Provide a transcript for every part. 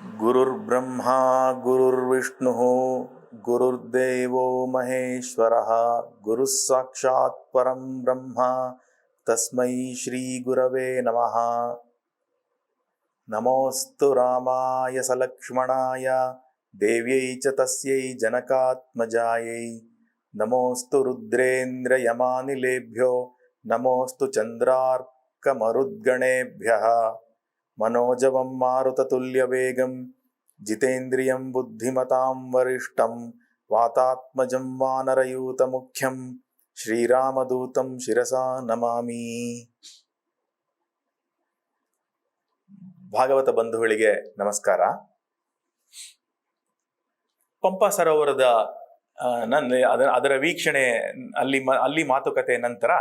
गुरुर्ब्रह्मा गुरुर्विष्णुः गुरुर्देवो महेश्वरः गुरुः साक्षात् परं ब्रह्म तस्मै श्रीगुरवे नमः। नमोऽस्तु रामाय सलक्ष्मणाय देव्यै च तस्यै जनकात्मजायै। नमोऽस्तु रुद्रेन्द्रयमानिलेभ्यो नमोऽस्तु चन्द्रार्कमरुद्गणेभ्यः। मनोजवं मारुततुल्यवेगं जितेन्द्रियं बुद्धिमतां वरिष्ठं वातात्मजं वानरयूतमुख्यं श्रीरामदूतं शिरसा नमामि। ಭಾಗವತ ಬಂಧುಗಳಿಗೆ ನಮಸ್ಕಾರ. ಪಂಪಾ ಸರೋವರದ ಅದರ ವೀಕ್ಷಣೆ ಅಲ್ಲಿ ಮಾತುಕತೆ ನಂತರ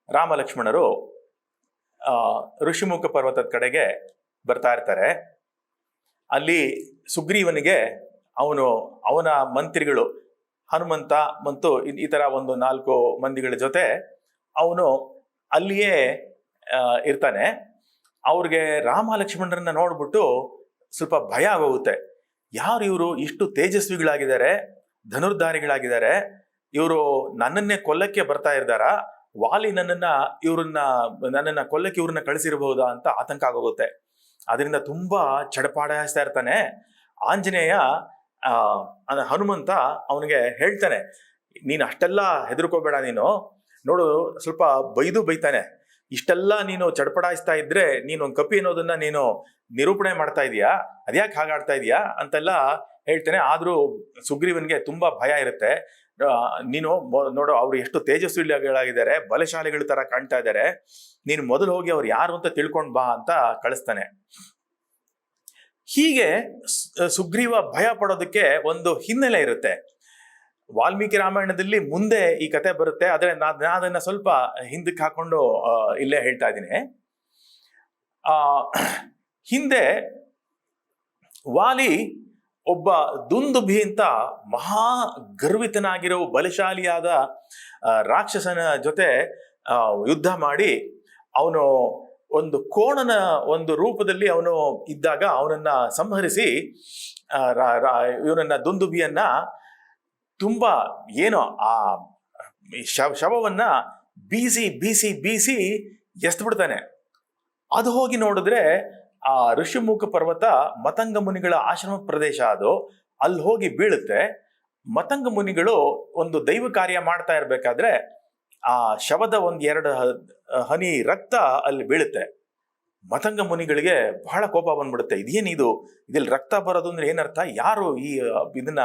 ರಾಮ ಲಕ್ಷ್ಮಣರು ಋಷಿಮುಖ ಪರ್ವತದ ಕಡೆಗೆ ಬರ್ತಾ ಇರ್ತಾರೆ. ಅಲ್ಲಿ ಸುಗ್ರೀವನಿಗೆ ಅವನ ಮಂತ್ರಿಗಳು ಹನುಮಂತ ಮತ್ತು ಈ ತರ ಒಂದು 4 ಮಂದಿಗಳ ಜೊತೆ ಅವನು ಅಲ್ಲಿಯೇ ಇರ್ತಾನೆ. ಅವ್ರಿಗೆ ರಾಮ ಲಕ್ಷ್ಮಣರನ್ನ ನೋಡ್ಬಿಟ್ಟು ಸ್ವಲ್ಪ ಭಯ ಆಗೋಗುತ್ತೆ. ಯಾರು ಇವರು, ಇಷ್ಟು ತೇಜಸ್ವಿಗಳಾಗಿದ್ದಾರೆ, ಧನುರ್ಧಾರಿಗಳಾಗಿದ್ದಾರೆ, ಇವರು ನನ್ನನ್ನೇ ಕೊಲ್ಲಕ್ಕೆ ಬರ್ತಾ ಇದ್ದಾರ, ವಾಲಿ ನನ್ನನ್ನ ಕೊಲ್ಲಕ್ಕೆ ಇವ್ರನ್ನ ಕಳಿಸಿರಬಹುದಾ ಅಂತ ಆತಂಕ ಆಗೋಗುತ್ತೆ. ಅದರಿಂದ ತುಂಬಾ ಚಡಪಾಡಿಸ್ತಾ ಇರ್ತಾನೆ. ಆಂಜನೇಯ ಹನುಮಂತ ಅವನಿಗೆ ಹೇಳ್ತಾನೆ, ನೀನು ಅಷ್ಟೆಲ್ಲ ಹೆದರ್ಕೋಬೇಡ, ನೀನು ನೋಡು, ಸ್ವಲ್ಪ ಬೈತಾನೆ, ಇಷ್ಟೆಲ್ಲ ನೀನು ಚಡಪಡಾಯಿಸ್ತಾ ಇದ್ರೆ ನೀನು ಒಂದು ಕಪಿ ಅನ್ನೋದನ್ನ ನೀನು ನಿರೂಪಣೆ ಮಾಡ್ತಾ ಇದೀಯಾ, ಅದ್ಯಾಕೆ ಹಾಗಾಡ್ತಾ ಇದೀಯಾ ಅಂತೆಲ್ಲ ಹೇಳ್ತೇನೆ. ಆದ್ರೂ ಸುಗ್ರೀವನ್ಗೆ ತುಂಬಾ ಭಯ ಇರುತ್ತೆ. ನೀನು ನೋಡು, ಅವ್ರು ಎಷ್ಟು ತೇಜಸ್ವಿಗಳಾಗಿದ್ದಾರೆ, ಬಲಶಾಲಿಗಳ ತರ ಕಾಣ್ತಾ ಇದ್ದಾರೆ, ನೀನು ಮೊದಲು ಹೋಗಿ ಅವ್ರು ಯಾರು ಅಂತ ತಿಳ್ಕೊಂಡ್ ಬಾ ಅಂತ ಕಳಿಸ್ತಾನೆ. ಹೀಗೆ ಸುಗ್ರೀವ ಭಯ ಪಡೋದಕ್ಕೆ ಒಂದು ಹಿನ್ನೆಲೆ ಇರುತ್ತೆ. ವಾಲ್ಮೀಕಿ ರಾಮಾಯಣದಲ್ಲಿ ಮುಂದೆ ಈ ಕತೆ ಬರುತ್ತೆ, ಆದ್ರೆ ಅದನ್ನ ಸ್ವಲ್ಪ ಹಿಂದಕ್ಕೆ ಹಾಕೊಂಡು ಇಲ್ಲೇ ಹೇಳ್ತಾ ಇದ್ದೀನಿ. ಹಿಂದೆ ವಾಲಿ ಒಬ್ಬ ದುಂದುಭಿ ಅಂತ ಮಹಾ ಗರ್ವಿತನಾಗಿರೋ ಬಲಶಾಲಿಯಾದ ರಾಕ್ಷಸನ ಜೊತೆ ಯುದ್ಧ ಮಾಡಿ ಅವನು ಒಂದು ಕೋಣನ ಒಂದು ರೂಪದಲ್ಲಿ ಅವನು ಇದ್ದಾಗ ಅವನನ್ನ ಸಂಹರಿಸಿ ಇವನನ್ನ ದುಂದುಭಿಯನ್ನ ತುಂಬಾ ಏನೋ ಆ ಶವವನ್ನ ಬೀಸಿ ಎಸ್ದು ಬಿಡ್ತಾನೆ. ಅದು ಹೋಗಿ ನೋಡಿದ್ರೆ ಆ ಋಷಿಮುಖ ಪರ್ವತ ಮತಂಗ ಮುನಿಗಳ ಆಶ್ರಮ ಪ್ರದೇಶ, ಅದು ಅಲ್ಲಿ ಹೋಗಿ ಬೀಳುತ್ತೆ. ಮತಂಗ ಮುನಿಗಳು ಒಂದು ದೈವ ಕಾರ್ಯ ಮಾಡ್ತಾ ಇರ್ಬೇಕಾದ್ರೆ ಆ ಶವದ 1-2 ಹನಿ ರಕ್ತ ಅಲ್ಲಿ ಬೀಳುತ್ತೆ. ಮತಂಗ ಮುನಿಗಳಿಗೆ ಬಹಳ ಕೋಪ ಬಂದ್ಬಿಡುತ್ತೆ. ಇದ್ರಲ್ಲಿ ರಕ್ತ ಬರೋದು ಅಂದ್ರೆ ಏನರ್ಥ, ಯಾರು ಇದನ್ನ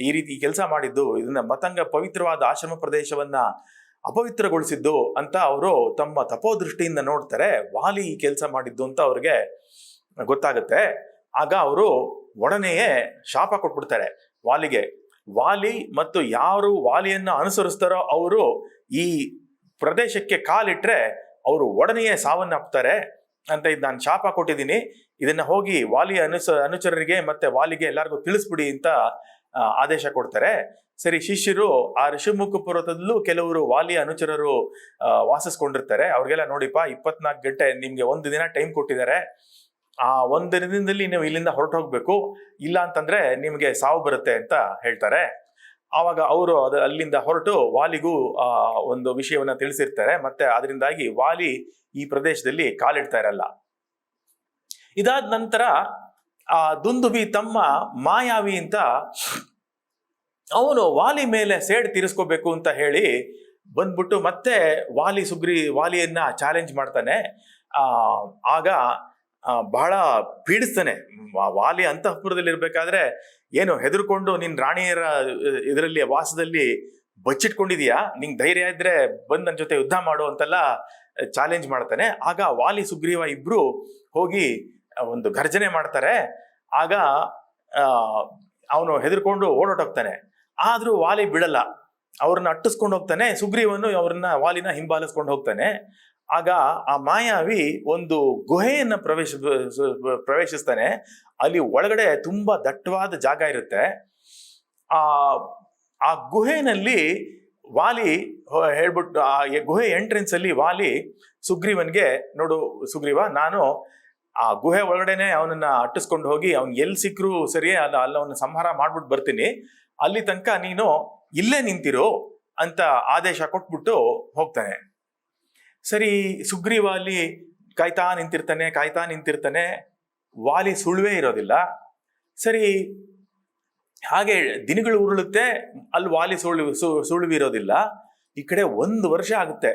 ಈ ರೀತಿ ಕೆಲಸ ಮಾಡಿದ್ದು, ಇದನ್ನ ಮತಂಗ ಪವಿತ್ರವಾದ ಆಶ್ರಮ ಪ್ರದೇಶವನ್ನ ಅಪವಿತ್ರಗೊಳಿಸಿದ್ದು ಅಂತ ಅವರು ತಮ್ಮ ತಪೋದೃಷ್ಟಿಯಿಂದ ನೋಡ್ತಾರೆ. ವಾಲಿ ಈ ಕೆಲಸ ಮಾಡಿದ್ದು ಅಂತ ಅವ್ರಿಗೆ ಗೊತ್ತಾಗುತ್ತೆ. ಆಗ ಅವರು ಒಡನೆಯೇ ಶಾಪ ಕೊಟ್ಬಿಡ್ತಾರೆ ವಾಲಿಗೆ. ವಾಲಿ ಮತ್ತು ಯಾರು ವಾಲಿಯನ್ನ ಅನುಸರಿಸ್ತಾರೋ ಅವರು ಈ ಪ್ರದೇಶಕ್ಕೆ ಕಾಲಿಟ್ರೆ ಅವರು ಒಡನೆಯೇ ಸಾವನ್ನಪ್ತಾರೆ ಅಂತ ನಾನು ಶಾಪ ಕೊಟ್ಟಿದ್ದೀನಿ, ಇದನ್ನ ಹೋಗಿ ವಾಲಿಯ ಅನುಚರರಿಗೆ ಮತ್ತೆ ವಾಲಿಗೆ ಎಲ್ಲರಿಗೂ ತಿಳಿಸ್ಬಿಡಿ ಅಂತ ಆದೇಶ ಕೊಡ್ತಾರೆ. ಸರಿ, ಶಿಷ್ಯರು ಆ ಋಷಿಮುಖ ಪರ್ವತದಲ್ಲೂ ಕೆಲವರು ವಾಲಿಯ ಅನುಚರರು ವಾಸಿಸ್ಕೊಂಡಿರ್ತಾರೆ. ಅವ್ರಿಗೆಲ್ಲ ನೋಡಿಪ್ಪ, 24 ಗಂಟೆ ನಿಮ್ಗೆ 1 ದಿನ ಟೈಮ್ ಕೊಟ್ಟಿದ್ದಾರೆ, ಆ 1 ದಿನದಲ್ಲಿ ನೀವು ಇಲ್ಲಿಂದ ಹೊರಟೋಗ್ಬೇಕು, ಇಲ್ಲ ಅಂತಂದ್ರೆ ನಿಮ್ಗೆ ಸಾವು ಬರುತ್ತೆ ಅಂತ ಹೇಳ್ತಾರೆ. ಆವಾಗ ಅವರು ಅಲ್ಲಿಂದ ಹೊರಟು ವಾಲಿಗೂ ಒಂದು ವಿಷಯವನ್ನ ತಿಳಿಸಿರ್ತಾರೆ. ಮತ್ತೆ ಅದರಿಂದಾಗಿ ವಾಲಿ ಈ ಪ್ರದೇಶದಲ್ಲಿ ಕಾಲಿಡ್ತಾ ಇರಲ್ಲ. ಇದಾದ ನಂತರ ಆ ದುಂದುಭಿ ತಮ್ಮ ಮಾಯಾವಿ ಅಂತ ಅವನು ವಾಲಿ ಮೇಲೆ ಸೇಡ್ ತೀರಿಸ್ಕೋಬೇಕು ಅಂತ ಹೇಳಿ ಬಂದ್ಬಿಟ್ಟು ಮತ್ತೆ ವಾಲಿಯನ್ನ ಚಾಲೆಂಜ್ ಮಾಡ್ತಾನೆ. ಆಗ ಬಹಳ ಪೀಡಿಸ್ತಾನೆ. ವಾಲಿ ಅಂತಃಪುರದಲ್ಲಿ ಇರ್ಬೇಕಾದ್ರೆ ಏನು ಹೆದರ್ಕೊಂಡು ನಿನ್ ರಾಣಿಯರ ಇದರಲ್ಲಿ ವಾಸದಲ್ಲಿ ಬಚ್ಚಿಟ್ಕೊಂಡಿದೀಯಾ, ನಿಂಗೆ ಧೈರ್ಯ ಇದ್ರೆ ಬಂದ್ ನನ್ನ ಜೊತೆ ಯುದ್ಧ ಮಾಡು ಅಂತೆಲ್ಲ ಚಾಲೆಂಜ್ ಮಾಡ್ತಾನೆ. ಆಗ ವಾಲಿ ಸುಗ್ರೀವ ಇಬ್ರು ಹೋಗಿ ಒಂದು ಗರ್ಜನೆ ಮಾಡ್ತಾರೆ. ಆಗ ಅವನು ಹೆದರ್ಕೊಂಡು ಓಡೋಟೋಗ್ತಾನೆ. ಆದ್ರೂ ವಾಲಿ ಬಿಡಲ್ಲ, ಅವ್ರನ್ನ ಅಟ್ಟಿಸ್ಕೊಂಡು ಹೋಗ್ತಾನೆ. ಸುಗ್ರೀವನು ವಾಲಿನ ಹಿಂಬಾಲಿಸ್ಕೊಂಡು ಹೋಗ್ತಾನೆ. ಆಗ ಆ ಮಾಯಾವಿ ಒಂದು ಗುಹೆಯನ್ನ ಪ್ರವೇಶಿಸ್ತಾನೆ. ಅಲ್ಲಿ ಒಳಗಡೆ ತುಂಬಾ ದಟ್ಟವಾದ ಜಾಗ ಇರುತ್ತೆ. ಆ ಗುಹೆನಲ್ಲಿ ವಾಲಿ ಹೇಳ್ಬಿಟ್ಟು ಆ ಗುಹೆ ಎಂಟ್ರೆನ್ಸ್ ಅಲ್ಲಿ ವಾಲಿ ಸುಗ್ರೀವನ್ಗೆ, ನೋಡು ಸುಗ್ರೀವ, ನಾನು ಆ ಗುಹೆ ಒಳಗಡೆನೆ ಅವನನ್ನ ಅಟ್ಟಿಸ್ಕೊಂಡು ಹೋಗಿ ಅವ್ನ್ ಎಲ್ಲಿ ಸಿಕ್ಕರು ಸರಿ ಅಲ್ಲ ಅವನ್ನ ಸಂಹಾರ ಮಾಡ್ಬಿಟ್ಟು ಬರ್ತೀನಿ, ಅಲ್ಲಿ ತನಕ ನೀನು ಇಲ್ಲೇ ನಿಂತಿರೋ ಅಂತ ಆದೇಶ ಕೊಟ್ಬಿಟ್ಟು ಹೋಗ್ತಾನೆ. ಸರಿ, ಸುಗ್ರೀವ ಅಲ್ಲಿ ಕಾಯ್ತಾ ನಿಂತಿರ್ತಾನೆ. ವಾಲಿ ಸುಳುವೇ ಇರೋದಿಲ್ಲ. ಸರಿ, ಹಾಗೆ ದಿನಗಳು ಉರುಳುತ್ತೆ, ಅಲ್ಲಿ ವಾಲಿ ಸುಳುವಿರೋದಿಲ್ಲ. ಈ ಕಡೆ 1 ವರ್ಷ ಆಗುತ್ತೆ.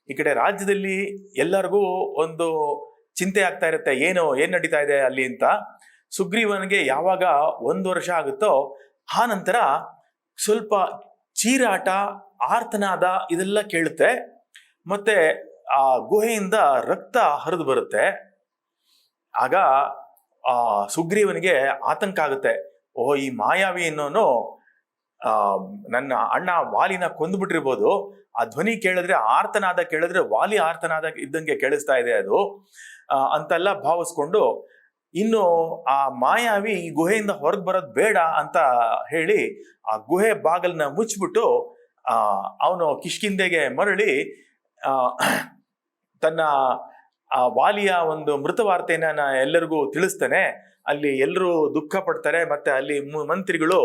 ಈ ಕಡೆ ರಾಜ್ಯದಲ್ಲಿ ಎಲ್ಲರಿಗೂ ಒಂದು ಚಿಂತೆ ಆಗ್ತಾ ಇರುತ್ತೆ, ಏನ್ ನಡೀತಾ ಇದೆ ಅಲ್ಲಿ ಅಂತ. ಸುಗ್ರೀವನಿಗೆ ಯಾವಾಗ 1 ವರ್ಷ ಆಗುತ್ತೋ ಆ ನಂತರ ಸ್ವಲ್ಪ ಚೀರಾಟ, ಆರ್ತನಾದ ಇದೆಲ್ಲ ಕೇಳುತ್ತೆ. ಮತ್ತೆ ಆ ಗುಹೆಯಿಂದ ರಕ್ತ ಹರಿದು ಬರುತ್ತೆ. ಆಗ ಆ ಸುಗ್ರೀವನಿಗೆ ಆತಂಕ ಆಗುತ್ತೆ. ಓಹೋ, ಈ ಮಾಯಾವಿ ಅನ್ನೋನು ನನ್ನ ಅಣ್ಣ ವಾಲಿನ ಕೊಂದ್ಬಿಟ್ಟಿರ್ಬೋದು. ಆ ಧ್ವನಿ ಕೇಳಿದ್ರೆ, ಆರ್ತನಾದ ಕೇಳಿದ್ರೆ ವಾಲಿ ಆರ್ತನಾದ ಇದ್ದಂಗೆ ಕೇಳಿಸ್ತಾ ಇದೆ ಅದು ಅಂತೆಲ್ಲ ಭಾವಿಸ್ಕೊಂಡು, ಇನ್ನು ಆ ಮಾಯಾವಿ ಈ ಗುಹೆಯಿಂದ ಹೊರಗೆ ಬರೋದು ಬೇಡ ಅಂತ ಹೇಳಿ ಆ ಗುಹೆ ಬಾಗಲನ್ನ ಮುಚ್ಚಿಬಿಟ್ಟು ಅವನು ಕಿಷ್ಕಿಂಧೆಗೆ ಮರಳಿ ತನ್ನ ಆ ವಾಲಿಯ ಒಂದು ಮೃತ ವಾರ್ತೆಯನ್ನ ಎಲ್ಲರಿಗೂ ತಿಳಿಸ್ತಾನೆ. ಅಲ್ಲಿ ಎಲ್ಲರೂ ದುಃಖ ಪಡ್ತಾರೆ. ಮತ್ತೆ ಅಲ್ಲಿ ಮಂತ್ರಿಗಳು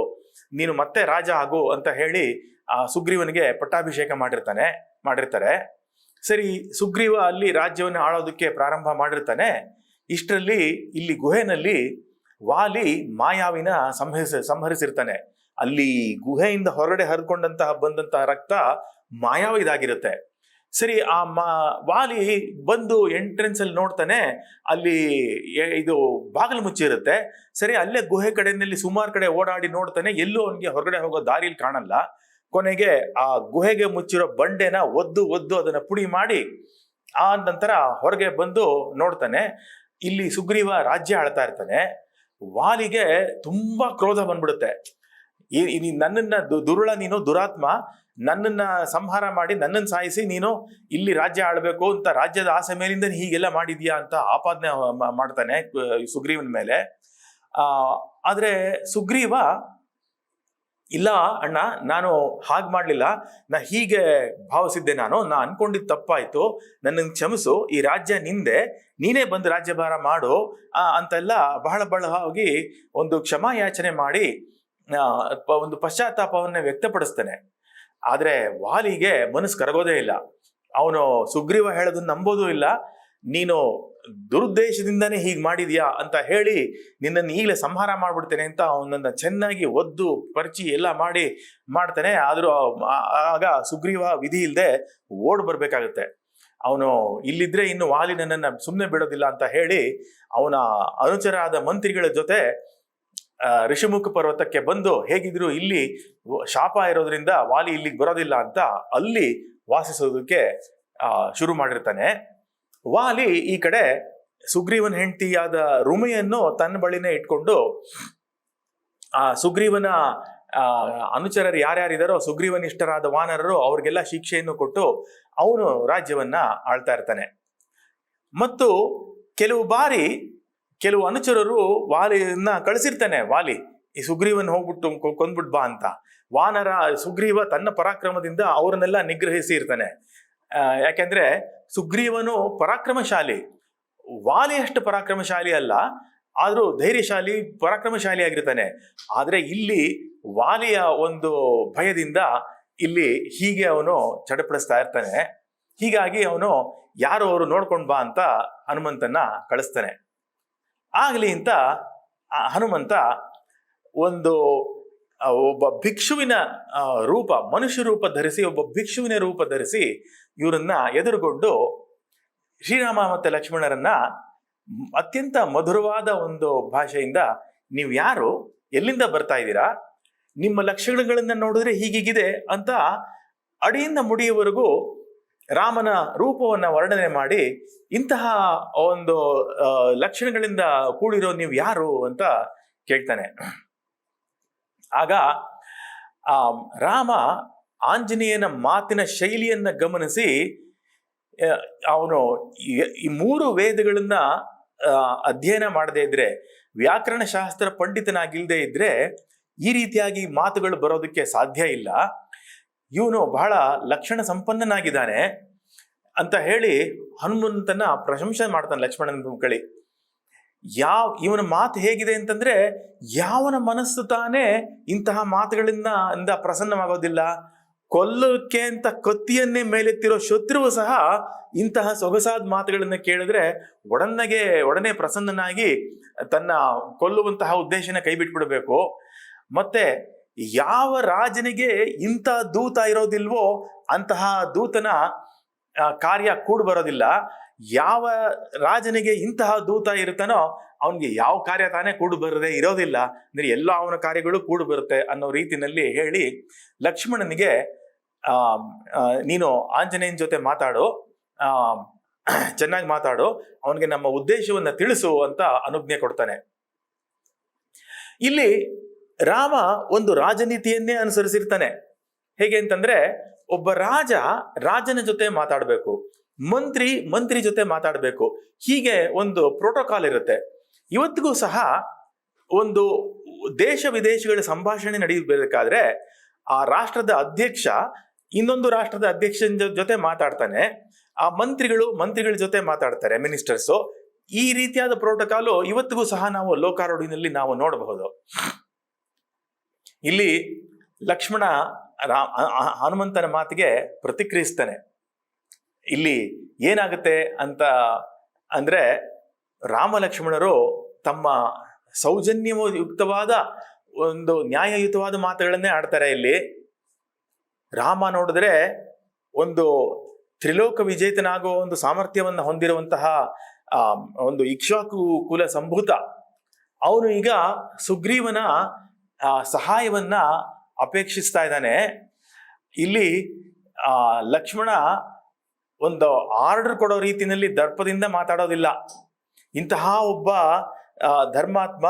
ನೀನು ಮತ್ತೆ ರಾಜ ಆಗು ಅಂತ ಹೇಳಿ ಆ ಸುಗ್ರೀವನಿಗೆ ಪಟ್ಟಾಭಿಷೇಕ ಮಾಡಿರ್ತಾರೆ. ಸರಿ, ಸುಗ್ರೀವ ಅಲ್ಲಿ ರಾಜ್ಯವನ್ನು ಆಳೋದಕ್ಕೆ ಪ್ರಾರಂಭ ಮಾಡಿರ್ತಾನೆ. ಇಷ್ಟರಲ್ಲಿ ಇಲ್ಲಿ ಗುಹೆನಲ್ಲಿ ವಾಲಿ ಮಾಯಾವಿನ ಸಂಹರಿಸಿರ್ತಾನೆ. ಅಲ್ಲಿ ಗುಹೆಯಿಂದ ಹೊರಗಡೆ ಬಂದಂತಹ ರಕ್ತ ಮಾಯಾವಿದಾಗಿರುತ್ತೆ. ಸರಿ, ಆ ವಾಲಿ ಬಂದು ಎಂಟ್ರೆನ್ಸ್ ಅಲ್ಲಿ ನೋಡ್ತಾನೆ, ಅಲ್ಲಿ ಇದು ಬಾಗಿಲು ಮುಚ್ಚಿರುತ್ತೆ. ಸರಿ, ಅಲ್ಲೇ ಗುಹೆ ಕಡೆಯಲ್ಲಿ ಸುಮಾರು ಕಡೆ ಓಡಾಡಿ ನೋಡ್ತಾನೆ, ಎಲ್ಲೂ ಅವನಿಗೆ ಹೊರಗಡೆ ಹೋಗೋ ದಾರಿಲಿ ಕಾಣಲ್ಲ. ಕೊನೆಗೆ ಆ ಗುಹೆಗೆ ಮುಚ್ಚಿರೋ ಬಂಡೆನ ಒದ್ದು ಅದನ್ನ ಪುಡಿ ಮಾಡಿ ಆ ನಂತರ ಹೊರಗೆ ಬಂದು ನೋಡ್ತಾನೆ. ಇಲ್ಲಿ ಸುಗ್ರೀವ ರಾಜ್ಯ ಆಳ್ತಾ ಇರ್ತಾನೆ. ವಾಲಿಗೆ ತುಂಬಾ ಕ್ರೋಧ ಬಂದ್ಬಿಡುತ್ತೆ. ನನ್ನನ್ನ ದುರುಳ, ನೀನು ದುರಾತ್ಮ, ನನ್ನನ್ನ ಸಂಹಾರ ಮಾಡಿ ನನ್ನನ್ನು ಸಾಯಿಸಿ ನೀನು ಇಲ್ಲಿ ರಾಜ್ಯ ಆಳ್ಬೇಕು ಅಂತ ರಾಜ್ಯದ ಆಸೆ ಮೇಲಿಂದ ಹೀಗೆಲ್ಲ ಮಾಡಿದ್ಯಾ ಅಂತ ಆಪಾದನೆ ಮಾಡ್ತಾನೆ ಸುಗ್ರೀವನ ಮೇಲೆ. ಆದ್ರೆ ಸುಗ್ರೀವ, ಇಲ್ಲ ಅಣ್ಣ, ನಾನು ಹಾಗೆ ಮಾಡ್ಲಿಲ್ಲ, ನಾ ಹೀಗೆ ಭಾವಿಸಿದ್ದೆ, ನಾ ಅನ್ಕೊಂಡಿದ್ದು ತಪ್ಪಾಯ್ತು, ನನ್ನನ್ನು ಕ್ಷಮಿಸು, ಈ ರಾಜ್ಯ ನಿಂದೆ, ನೀನೇ ಬಂದು ರಾಜ್ಯಭಾರ ಮಾಡು ಅಂತೆಲ್ಲ ಬಹಳ ಹೋಗಿ ಒಂದು ಕ್ಷಮಾಯಾಚನೆ ಮಾಡಿ ಒಂದು ಪಶ್ಚಾತ್ತಾಪವನ್ನ ವ್ಯಕ್ತಪಡಿಸ್ತಾನೆ. ಆದ್ರೆ ವಾಲಿಗೆ ಮನಸ್ಸು ಕರಗೋದೇ ಇಲ್ಲ. ಅವನು ಸುಗ್ರೀವ ಹೇಳೋದನ್ನ ನಂಬೋದೂ ಇಲ್ಲ. ನೀನು ದುರುದ್ದೇಶದಿಂದಾನೇ ಹೀಗೆ ಮಾಡಿದ್ಯಾ ಅಂತ ಹೇಳಿ ನಿನ್ನನ್ನು ಈಗಲೇ ಸಂಹಾರ ಮಾಡ್ಬಿಡ್ತೇನೆ ಅಂತ ಅವನನ್ನ ಚೆನ್ನಾಗಿ ಒದ್ದು ಪರಿಚಿ ಎಲ್ಲ ಮಾಡ್ತಾನೆ. ಆದ್ರೂ ಆಗ ಸುಗ್ರೀವ ವಿಧಿ ಇಲ್ಲದೆ ಓಡ್ ಬರ್ಬೇಕಾಗತ್ತೆ. ಅವನು ಇಲ್ಲಿದ್ರೆ ಇನ್ನು ವಾಲಿ ನನ್ನನ್ನ ಸುಮ್ಮನೆ ಬಿಡೋದಿಲ್ಲ ಅಂತ ಹೇಳಿ ಅವನ ಅನುಚರಾದ ಮಂತ್ರಿಗಳ ಜೊತೆ ಋಷಿಮುಖ ಪರ್ವತಕ್ಕೆ ಬಂದು, ಹೇಗಿದ್ರು ಇಲ್ಲಿ ಶಾಪ ಇರೋದ್ರಿಂದ ವಾಲಿ ಇಲ್ಲಿಗೆ ಬರೋದಿಲ್ಲ ಅಂತ ಅಲ್ಲಿ ವಾಸಿಸೋದಕ್ಕೆ ಶುರು ಮಾಡಿರ್ತಾನೆ. ವಾಲಿ ಈ ಕಡೆ ಸುಗ್ರೀವನ ಹೆಂಡತಿಯಾದ ರುಮೆಯನ್ನು ತನ್ನ ಬಳಿನೇ ಇಟ್ಕೊಂಡು ಆ ಸುಗ್ರೀವನ ಅನುಚರರು ಯಾರ್ಯಾರಿದಾರೋ, ಸುಗ್ರೀವನಿಷ್ಠರಾದ ವಾನರರು, ಅವ್ರಿಗೆಲ್ಲ ಶಿಕ್ಷೆಯನ್ನು ಕೊಟ್ಟು ಅವನು ರಾಜ್ಯವನ್ನ ಆಳ್ತಾ ಇರ್ತಾನೆ. ಮತ್ತು ಕೆಲವು ಬಾರಿ ಕೆಲವು ಅನುಚರರು ವಾಲಿಯನ್ನ ಕಳಿಸಿರ್ತಾನೆ. ವಾಲಿ ಈ ಸುಗ್ರೀವನ್ ಹೋಗ್ಬಿಟ್ಟು ಕೊಂದ್ಬಿಟ್ ಬಾ ಅಂತ. ವಾನರ ಸುಗ್ರೀವ ತನ್ನ ಪರಾಕ್ರಮದಿಂದ ಅವರನ್ನೆಲ್ಲ ನಿಗ್ರಹಿಸಿ ಇರ್ತಾನೆ. ಯಾಕೆಂದ್ರೆ ಸುಗ್ರೀವನು ಪರಾಕ್ರಮಶಾಲಿ, ವಾಲಿ ಅಷ್ಟು ಪರಾಕ್ರಮಶಾಲಿ ಅಲ್ಲ, ಆದ್ರೂ ಧೈರ್ಯಶಾಲಿ, ಪರಾಕ್ರಮಶಾಲಿ ಆಗಿರ್ತಾನೆ. ಆದ್ರೆ ಇಲ್ಲಿ ವಾಲಿಯ ಒಂದು ಭಯದಿಂದ ಇಲ್ಲಿ ಹೀಗೆ ಅವನು ಚಡಪಡಿಸ್ತಾ ಇರ್ತಾನೆ. ಹೀಗಾಗಿ ಅವನು ಯಾರು ಅವರು ನೋಡ್ಕೊಂಡ್ ಬಾ ಅಂತ ಹನುಮಂತನ ಕಳಿಸ್ತಾನೆ. ಆಗ್ಲಿ ಅಂತ ಹನುಮಂತ ಒಬ್ಬ ಭಿಕ್ಷುವಿನ ರೂಪ, ಮನುಷ್ಯ ರೂಪ ಧರಿಸಿ, ಒಬ್ಬ ಭಿಕ್ಷುವಿನ ರೂಪ ಧರಿಸಿ ಇವರನ್ನ ಎದುರುಗೊಂಡು ಶ್ರೀರಾಮ ಮತ್ತೆ ಲಕ್ಷ್ಮಣರನ್ನ ಅತ್ಯಂತ ಮಧುರವಾದ ಒಂದು ಭಾಷೆಯಿಂದ, ನೀವು ಯಾರು, ಎಲ್ಲಿಂದ ಬರ್ತಾ ಇದ್ದೀರಾ, ನಿಮ್ಮ ಲಕ್ಷಣಗಳನ್ನ ನೋಡಿದ್ರೆ ಹೀಗೀಗಿದೆ ಅಂತ ಅಡಿಯಿಂದ ಮುಡಿಯವರೆಗೂ ರಾಮನ ರೂಪವನ್ನ ವರ್ಣನೆ ಮಾಡಿ, ಇಂತಹ ಒಂದು ಲಕ್ಷಣಗಳಿಂದ ಕೂಡಿರೋ ನೀವು ಯಾರು ಅಂತ ಕೇಳ್ತಾನೆ. ಆಗ ರಾಮ ಆಂಜನೇಯನ ಮಾತಿನ ಶೈಲಿಯನ್ನ ಗಮನಿಸಿ ಅವನು ಈ 3 ವೇದಗಳನ್ನ ಅಧ್ಯಯನ ಮಾಡದೇ ಇದ್ರೆ, ವ್ಯಾಕರಣ ಶಾಸ್ತ್ರ ಪಂಡಿತನಾಗಿಲ್ದೇ ಇದ್ರೆ ಈ ರೀತಿಯಾಗಿ ಮಾತುಗಳು ಬರೋದಕ್ಕೆ ಸಾಧ್ಯ ಇಲ್ಲ, ಇವನು ಬಹಳ ಲಕ್ಷಣ ಸಂಪನ್ನನಾಗಿದ್ದಾನೆ ಅಂತ ಹೇಳಿ ಹನುಮಂತನ ಪ್ರಶಂಸೆ ಮಾಡ್ತಾನೆ ಲಕ್ಷ್ಮಣನ ಕಳಿ. ಇವನ ಮಾತು ಹೇಗಿದೆ ಅಂತಂದ್ರೆ, ಯಾವನ ಮನಸ್ಸು ತಾನೇ ಇಂತಹ ಮಾತುಗಳಿಂದ ಪ್ರಸನ್ನವಾಗೋದಿಲ್ಲ. ಕೊಲ್ಲಕ್ಕೆ ಅಂತ ಕತ್ತಿಯನ್ನೇ ಮೇಲೆತ್ತಿರೋ ಶತ್ರುವು ಸಹ ಇಂತಹ ಸೊಗಸಾದ ಮಾತುಗಳನ್ನ ಕೇಳಿದ್ರೆ ಒಡನೆ ಪ್ರಸನ್ನನಾಗಿ ತನ್ನ ಕೊಲ್ಲುವಂತಹ ಉದ್ದೇಶನ ಕೈ ಬಿಟ್ಬಿಡ್ಬೇಕು. ಮತ್ತೆ ಯಾವ ರಾಜನಿಗೆ ಇಂತಹ ದೂತ ಇರೋದಿಲ್ವೋ ಅಂತಹ ದೂತನ ಕಾರ್ಯ ಕೂಡ್ ಬರೋದಿಲ್ಲ. ಯಾವ ರಾಜನಿಗೆ ಇಂತಹ ದೂತ ಇರುತ್ತಾನೋ ಅವನಿಗೆ ಯಾವ ಕಾರ್ಯ ತಾನೇ ಕೂಡು ಬರದೆ ಇರೋದಿಲ್ಲ. ಅಂದ್ರೆ ಎಲ್ಲ ಅವನ ಕಾರ್ಯಗಳು ಕೂಡು ಬರುತ್ತೆ ಅನ್ನೋ ರೀತಿನಲ್ಲಿ ಹೇಳಿ ಲಕ್ಷ್ಮಣನಿಗೆ ನೀನು ಆಂಜನೇಯನ ಜೊತೆ ಮಾತಾಡು, ಚೆನ್ನಾಗಿ ಮಾತಾಡು, ಅವನಿಗೆ ನಮ್ಮ ಉದ್ದೇಶವನ್ನ ತಿಳಿಸು ಅಂತ ಅನುಜ್ಞೆ ಕೊಡ್ತಾನೆ. ಇಲ್ಲಿ ರಾಮ ಒಂದು ರಾಜನೀತಿಯನ್ನೇ ಅನುಸರಿಸಿರ್ತಾನೆ. ಹೇಗೆ ಅಂತಂದ್ರೆ, ಒಬ್ಬ ರಾಜನ ಜೊತೆ ಮಾತಾಡಬೇಕು, ಮಂತ್ರಿ ಜೊತೆ ಮಾತಾಡಬೇಕು. ಹೀಗೆ ಒಂದು ಪ್ರೋಟೋಕಾಲ್ ಇರುತ್ತೆ. ಇವತ್ತಿಗೂ ಸಹ ಒಂದು ದೇಶ ವಿದೇಶಗಳ ಸಂಭಾಷಣೆ ನಡೆಯಬೇಕಾದ್ರೆ ಆ ರಾಷ್ಟ್ರದ ಅಧ್ಯಕ್ಷ ಇನ್ನೊಂದು ರಾಷ್ಟ್ರದ ಅಧ್ಯಕ್ಷನ ಜೊತೆ ಮಾತಾಡ್ತಾನೆ, ಆ ಮಂತ್ರಿಗಳ ಜೊತೆ ಮಾತಾಡ್ತಾರೆ, ಮಿನಿಸ್ಟರ್ಸು. ಈ ರೀತಿಯಾದ ಪ್ರೋಟೋಕಾಲು ಇವತ್ತಿಗೂ ಸಹ ನಾವು ಲೋಕಾರೂಢಿನಲ್ಲಿ ನಾವು ನೋಡಬಹುದು. ಇಲ್ಲಿ ಲಕ್ಷ್ಮಣ ಹನುಮಂತನ ಮಾತಿಗೆ ಪ್ರತಿಕ್ರಿಯಿಸ್ತಾನೆ. ಇಲ್ಲಿ ಏನಾಗುತ್ತೆ ಅಂತ ಅಂದ್ರೆ, ರಾಮ ಲಕ್ಷ್ಮಣರು ತಮ್ಮ ಸೌಜನ್ಯಯುಕ್ತವಾದ ಒಂದು ನ್ಯಾಯಯುತವಾದ ಮಾತುಗಳನ್ನೇ ಆಡ್ತಾರೆ. ಇಲ್ಲಿ ರಾಮ ನೋಡಿದ್ರೆ ಒಂದು ತ್ರಿಲೋಕ ವಿಜೇತನಾಗುವ ಒಂದು ಸಾಮರ್ಥ್ಯವನ್ನು ಹೊಂದಿರುವಂತಹ ಒಂದು ಇಕ್ಷ್ವಾಕು ಕುಲ ಸಂಭೂತ. ಅವನು ಈಗ ಸುಗ್ರೀವನ ಸಹಾಯವನ್ನ ಅಪೇಕ್ಷಿಸ್ತಾ ಇದ್ದಾನೆ. ಇಲ್ಲಿ ಲಕ್ಷ್ಮಣ ಒಂದು ಆರ್ಡರ್ ಕೊಡೋ ರೀತಿಯಲ್ಲಿ ದರ್ಪದಿಂದ ಮಾತಾಡೋದಿಲ್ಲ. ಇಂತಹ ಒಬ್ಬ ಧರ್ಮಾತ್ಮ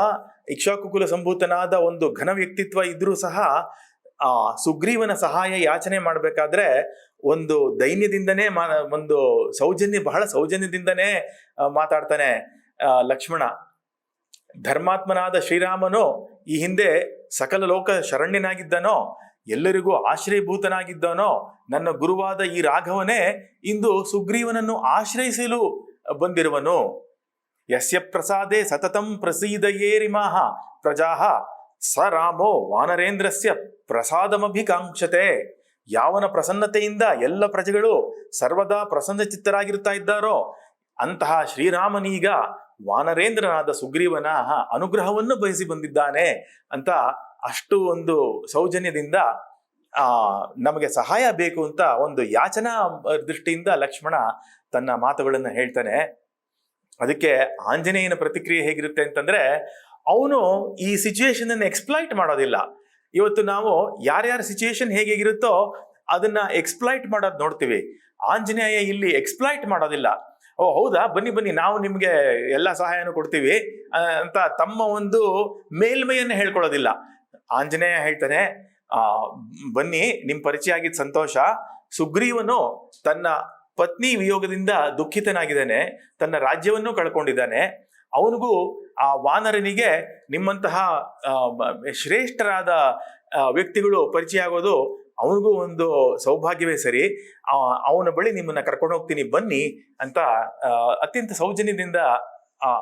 ಇಕ್ಷ್ವಾಕುಕುಲ ಸಂಭೂತನಾದ ಒಂದು ಘನ ವ್ಯಕ್ತಿತ್ವ ಇದ್ರೂ ಸಹ ಸುಗ್ರೀವನ ಸಹಾಯ ಯಾಚನೆ ಮಾಡಬೇಕಾದ್ರೆ ಒಂದು ದೈನ್ಯದಿಂದನೇ ಒಂದು ಬಹಳ ಸೌಜನ್ಯದಿಂದನೇ ಮಾತಾಡ್ತಾನೆ ಲಕ್ಷ್ಮಣ. ಧರ್ಮಾತ್ಮನಾದ ಶ್ರೀರಾಮನು ಈ ಹಿಂದೆ ಸಕಲ ಲೋಕ ಶರಣ್ಯನಾಗಿದ್ದನೋ, ಎಲ್ಲರಿಗೂ ಆಶ್ರಯಭೂತನಾಗಿದ್ದನೋ ನನ್ನ ಗುರುವಾದ ಈ ರಾಘವನೇ ಇಂದು ಸುಗ್ರೀವನನ್ನು ಆಶ್ರಯಿಸಲು ಬಂದಿರುವನು. ಯಸ್ಯ ಪ್ರಸಾದೇ ಸತತಂ ಪ್ರಸೀದಯೇರಿಮಾಹ ಪ್ರಜಾಹ ಸ ರಾಮೋ ವಾನರೇಂದ್ರಸ್ಯ ಪ್ರಸಾದಮಭಿಕಾಂಕ್ಷತೆ. ಯಾವನ ಪ್ರಸನ್ನತೆಯಿಂದ ಎಲ್ಲ ಪ್ರಜೆಗಳು ಸರ್ವದಾ ಪ್ರಸನ್ನ ಚಿತ್ತರಾಗಿರ್ತಾ ಇದ್ದಾರೋ ಅಂತಹ ಶ್ರೀರಾಮನೀಗ ವಾನರೇಂದ್ರನಾದ ಸುಗ್ರೀವನ ಅನುಗ್ರಹವನ್ನು ಬಯಸಿ ಬಂದಿದ್ದಾನೆ ಅಂತ ಅಷ್ಟು ಒಂದು ಸೌಜನ್ಯದಿಂದ ನಮಗೆ ಸಹಾಯ ಬೇಕು ಅಂತ ಒಂದು ಯಾಚನಾ ದೃಷ್ಟಿಯಿಂದ ಲಕ್ಷ್ಮಣ ತನ್ನ ಮಾತುಗಳನ್ನು ಹೇಳ್ತಾನೆ. ಅದಕ್ಕೆ ಆಂಜನೇಯನ ಪ್ರತಿಕ್ರಿಯೆ ಹೇಗಿರುತ್ತೆ ಅಂತಂದ್ರೆ, ಅವನು ಈ ಸಿಚುವೇಶನ್ ಅನ್ನು ಎಕ್ಸ್ಪ್ಲಾಯ್ಟ್ ಮಾಡೋದಿಲ್ಲ. ಇವತ್ತು ನಾವು ಯಾರ್ಯಾರ ಸಿಚುವೇಶನ್ ಹೇಗಿರುತ್ತೋ ಅದನ್ನ ಎಕ್ಸ್ಪ್ಲಾಯ್ಟ್ ಮಾಡೋದು ನೋಡ್ತೀವಿ. ಆಂಜನೇಯ ಇಲ್ಲಿ ಎಕ್ಸ್ಪ್ಲಾಯ್ಟ್ ಮಾಡೋದಿಲ್ಲ. ಓ ಹೌದಾ, ಬನ್ನಿ ನಾವು ನಿಮ್ಗೆ ಎಲ್ಲ ಸಹಾಯನೂ ಕೊಡ್ತೀವಿ ಅಂತ ತಮ್ಮ ಒಂದು ಮೇಲ್ಮೈಯನ್ನು ಹೇಳ್ಕೊಳ್ಳೋದಿಲ್ಲ. ಆಂಜನೇಯ ಹೇಳ್ತಾನೆ, ಬನ್ನಿ, ನಿಮ್ ಪರಿಚಯ ಆಗಿದ್ದ ಸಂತೋಷ. ಸುಗ್ರೀವನು ತನ್ನ ಪತ್ನಿ ವಿಯೋಗದಿಂದ ದುಃಖಿತನಾಗಿದ್ದಾನೆ, ತನ್ನ ರಾಜ್ಯವನ್ನು ಕಳ್ಕೊಂಡಿದ್ದಾನೆ. ಅವನಿಗೂ ಆ ವಾನರನಿಗೆ ನಿಮ್ಮಂತಹ ಶ್ರೇಷ್ಠರಾದ ವ್ಯಕ್ತಿಗಳು ಪರಿಚಯ ಆಗೋದು ಅವನಿಗೂ ಒಂದು ಸೌಭಾಗ್ಯವೇ ಸರಿ. ಅವನ ಬಳಿ ನಿಮ್ಮನ್ನ ಕರ್ಕೊಂಡು ಹೋಗ್ತೀನಿ ಬನ್ನಿ ಅಂತ ಅತ್ಯಂತ ಸೌಜನ್ಯದಿಂದ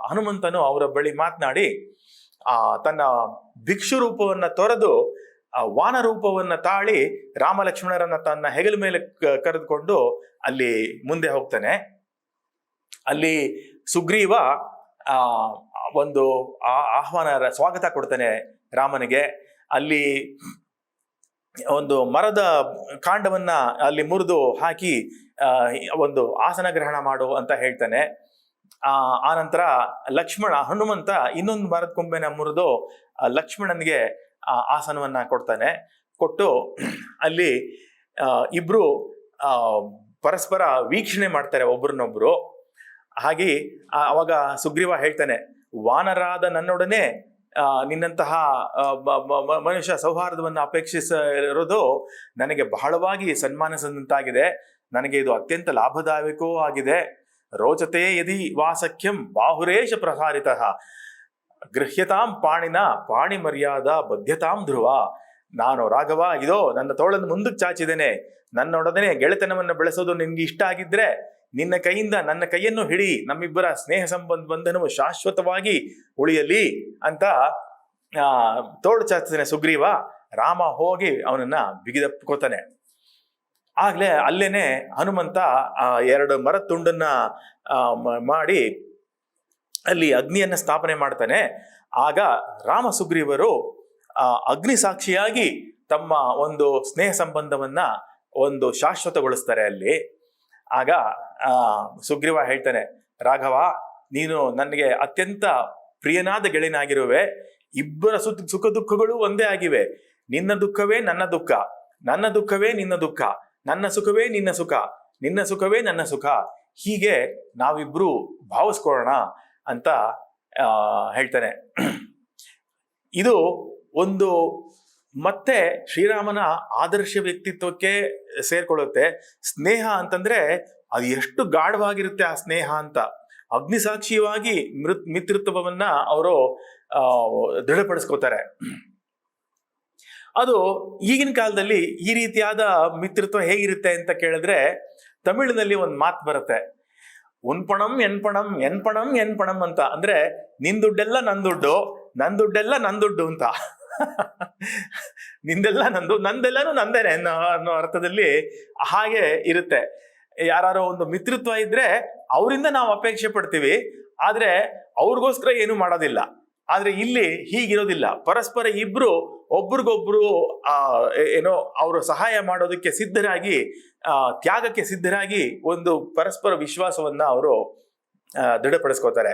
ಹನುಮಂತನು ಅವರ ಬಳಿ ಮಾತನಾಡಿ ತನ್ನ ಭಿಕ್ಷು ರೂಪವನ್ನ ತೊರೆದು ವಾನ ರೂಪವನ್ನ ತಾಳಿ ರಾಮ ಲಕ್ಷ್ಮಣರನ್ನ ತನ್ನ ಹೆಗಲ ಮೇಲೆ ಕರೆದುಕೊಂಡು ಅಲ್ಲಿ ಮುಂದೆ ಹೋಗ್ತಾನೆ. ಅಲ್ಲಿ ಸುಗ್ರೀವ ಒಂದು ಸ್ವಾಗತ ಕೊಡ್ತಾನೆ ರಾಮನಿಗೆ. ಅಲ್ಲಿ ಒಂದು ಮರದ ಕಾಂಡವನ್ನ ಅಲ್ಲಿ ಮುರಿದು ಹಾಕಿ ಒಂದು ಆಸನ ಗ್ರಹಣ ಮಾಡು ಅಂತ ಹೇಳ್ತಾನೆ. ಆನಂತರ ಹನುಮಂತ ಇನ್ನೊಂದು ಮರದ ಕೊಂಬೆನ ಮುರಿದು ಲಕ್ಷ್ಮಣನಿಗೆ ಆಸನವನ್ನ ಕೊಟ್ಟು ಅಲ್ಲಿ ಇಬ್ರು ಪರಸ್ಪರ ವೀಕ್ಷಣೆ ಮಾಡ್ತಾರೆ ಒಬ್ರನ್ನೊಬ್ರು. ಹಾಗೆ ಅವಾಗ ಸುಗ್ರೀವ ಹೇಳ್ತಾನೆ, ವಾನರಾದ ನನ್ನೊಡನೆ ನಿನ್ನಂತಹ ಮನುಷ್ಯ ಸೌಹಾರ್ದವನ್ನು ಅಪೇಕ್ಷಿಸಿರೋದು ನನಗೆ ಬಹಳವಾಗಿ ಸನ್ಮಾನಿಸಿದಂತಾಗಿದೆ. ನನಗೆ ಇದು ಅತ್ಯಂತ ಲಾಭದಾಯಕವೂ ಆಗಿದೆ. ರೋಚತೆ ಯದಿ ವಾಸಖ್ಯಂ ಬಾಹುರೇಶ ಪ್ರಸಾರಿತಃ ಗೃಹ್ಯತಾಂ ಪಾಣಿನ ಪಾಣಿ ಮರ್ಯಾದ ಬದ್ಧತಾಂ ಧ್ರುವ. ನಾನು ರಾಘವ ಇದೋ ನನ್ನ ತೋಳನ್ನು ಮುಂದಕ್ಕೆ ಚಾಚಿದ್ದೇನೆ. ನನ್ನೊಡನೆ ಗೆಳೆತನವನ್ನು ಬೆಳೆಸೋದು ನಿನ್ಗೆ ಇಷ್ಟ ಆಗಿದ್ರೆ ನಿನ್ನ ಕೈಯಿಂದ ನನ್ನ ಕೈಯನ್ನು ಹಿಡಿ, ನಮ್ಮಿಬ್ಬರ ಸ್ನೇಹ ಬಂಧನವು ಶಾಶ್ವತವಾಗಿ ಉಳಿಯಲಿ ಅಂತ ತೋಳು ಚಾಚ್ತಾನೆ ಸುಗ್ರೀವ. ರಾಮ ಹೋಗಿ ಅವನನ್ನ ಬಿಗಿದಪ್ಕೋತಾನೆ. ಆಗ್ಲೇ ಅಲ್ಲೇನೆ ಹನುಮಂತ 2 ಮರದ ತುಂಡನ್ನ ಮಾಡಿ ಅಲ್ಲಿ ಅಗ್ನಿಯನ್ನ ಸ್ಥಾಪನೆ ಮಾಡ್ತಾನೆ. ಆಗ ರಾಮ ಸುಗ್ರೀವರು ಅಗ್ನಿ ಸಾಕ್ಷಿಯಾಗಿ ತಮ್ಮ ಒಂದು ಸ್ನೇಹ ಸಂಬಂಧವನ್ನ ಒಂದು ಶಾಶ್ವತಗೊಳಿಸ್ತಾರೆ ಅಲ್ಲಿ. ಆಗ ಸುಗ್ರೀವ ಹೇಳ್ತಾನೆ, ರಾಘವ, ನೀನು ನನಗೆ ಅತ್ಯಂತ ಪ್ರಿಯನಾದ ಗೆಳೆಯನಾಗಿರುವೆ. ಇಬ್ಬರ ಸುಖ ದುಃಖಗಳು ಒಂದೇ ಆಗಿವೆ. ನಿನ್ನ ದುಃಖವೇ ನನ್ನ ದುಃಖ, ನನ್ನ ದುಃಖವೇ ನಿನ್ನ ದುಃಖ, ನನ್ನ ಸುಖವೇ ನಿನ್ನ ಸುಖ, ನಿನ್ನ ಸುಖವೇ ನನ್ನ ಸುಖ. ಹೀಗೆ ನಾವಿಬ್ರು ಭಾವಿಸ್ಕೊಳ್ಳೋಣ ಅಂತ ಹೇಳ್ತಾನೆ. ಇದು ಒಂದು ಮತ್ತೆ ಶ್ರೀರಾಮನ ಆದರ್ಶ ವ್ಯಕ್ತಿತ್ವಕ್ಕೆ ಸೇರ್ಕೊಳ್ಳುತ್ತೆ. ಸ್ನೇಹ ಅಂತಂದ್ರೆ ಅದು ಎಷ್ಟು ಗಾಢವಾಗಿರುತ್ತೆ ಆ ಸ್ನೇಹ ಅಂತ. ಅಗ್ನಿಸಾಕ್ಷಿಯಾಗಿ ಮಿತ್ರತ್ವವನ್ನ ಅವರು ದೃಢಪಡಿಸ್ಕೋತಾರೆ. ಅದು ಈಗಿನ ಕಾಲದಲ್ಲಿ ಈ ರೀತಿಯಾದ ಮಿತ್ರತ್ವ ಹೇಗಿರುತ್ತೆ ಅಂತ ಕೇಳಿದ್ರೆ, ತಮಿಳಿನಲ್ಲಿ ಒಂದು ಮಾತು ಬರುತ್ತೆ, ಉನ್ಪಣಂ ಎನ್ಪಣಂ ಎನ್ಪಣಂ ಎನ್ಪಣಂ ಅಂತ. ಅಂದ್ರೆ ನಿನ್ ದುಡ್ಡೆಲ್ಲ ನನ್ ದುಡ್ಡು, ನನ್ ದುಡ್ಡೆಲ್ಲ ನನ್ ದುಡ್ಡು ಅಂತ. ನಿಂದೆಲ್ಲ ನಂದು, ನಂದೆಲ್ಲನೂ ನಂದೇನೆ ಅನ್ನೋ ಅರ್ಥದಲ್ಲಿ ಹಾಗೆ ಇರುತ್ತೆ. ಯಾರೋ ಒಂದು ಮಿತ್ರತ್ವ ಇದ್ರೆ ಅವರಿಂದ ನಾವು ಅಪೇಕ್ಷೆ ಪಡ್ತೀವಿ, ಆದ್ರೆ ಅವ್ರಿಗೋಸ್ಕರ ಏನು ಮಾಡೋದಿಲ್ಲ. ಆದ್ರೆ ಇಲ್ಲಿ ಹೀಗಿರೋದಿಲ್ಲ. ಪರಸ್ಪರ ಇಬ್ರು ಒಬ್ರಿಗೊಬ್ರು ಏನೋ ಅವರು ಸಹಾಯ ಮಾಡೋದಕ್ಕೆ ಸಿದ್ಧರಾಗಿ, ತ್ಯಾಗಕ್ಕೆ ಸಿದ್ಧರಾಗಿ ಒಂದು ಪರಸ್ಪರ ವಿಶ್ವಾಸವನ್ನ ಅವರು ದೃಢಪಡಿಸ್ಕೋತಾರೆ.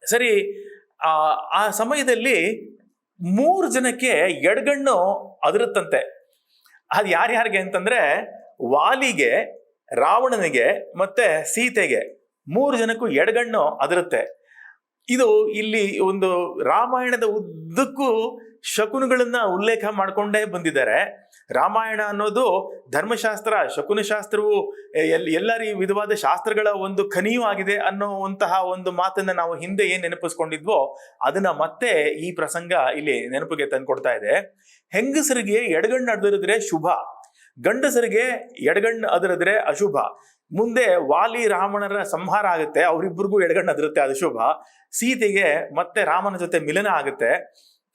ಸರಿ, ಆ ಸಮಯದಲ್ಲಿ 3 ಜನಕ್ಕೆ ಎಡಗಣ್ಣು ಅದರುತ್ತಂತೆ. ಅದು ಯಾರ್ಯಾರಿಗೆ ಅಂತಂದ್ರೆ, ವಾಲಿಗೆ, ರಾವಣನಿಗೆ ಮತ್ತೆ ಸೀತೆಗೆ 3 ಜನಕ್ಕೂ ಎಡಗಣ್ಣು ಅದರುತ್ತೆ. ಇದು ಇಲ್ಲಿ ಒಂದು ರಾಮಾಯಣದ ಉದ್ದಕ್ಕೂ ಶಕುನಗಳನ್ನ ಉಲ್ಲೇಖ ಮಾಡ್ಕೊಂಡೇ ಬಂದಿದ್ದಾರೆ. ರಾಮಾಯಣ ಅನ್ನೋದು ಧರ್ಮಶಾಸ್ತ್ರ, ಶಕುನಶಾಸ್ತ್ರವು ಎಲ್ಲ ವಿಧವಾದ ಶಾಸ್ತ್ರಗಳ ಒಂದು ಖನಿಯೂ ಆಗಿದೆ ಅನ್ನುವಂತಹ ಒಂದು ಮಾತನ್ನ ನಾವು ಹಿಂದೆ ಏನ್ ನೆನಪಿಸ್ಕೊಂಡಿದ್ವೋ ಅದನ್ನ ಮತ್ತೆ ಈ ಪ್ರಸಂಗ ಇಲ್ಲಿ ನೆನಪಿಗೆ ತಂದ್ಕೊಡ್ತಾ ಇದೆ. ಹೆಂಗಸರಿಗೆ ಎಡಗಣ್ಣು ಅದರಿದ್ರೆ ಶುಭ, ಗಂಡಸರಿಗೆ ಎಡಗಣ್ಣು ಅದರಿದ್ರೆ ಅಶುಭ. ಮುಂದೆ ವಾಲಿ ರಾವಣರ ಸಂಹಾರ ಆಗುತ್ತೆ, ಅವರಿಬ್ಬರಿಗೂ ಎಡಗಣ್ಣು ಅದರುತ್ತೆ, ಅದು ಶುಭ. ಸೀತೆಗೆ ಮತ್ತೆ ರಾಮನ ಜೊತೆ ಮಿಲನ ಆಗುತ್ತೆ,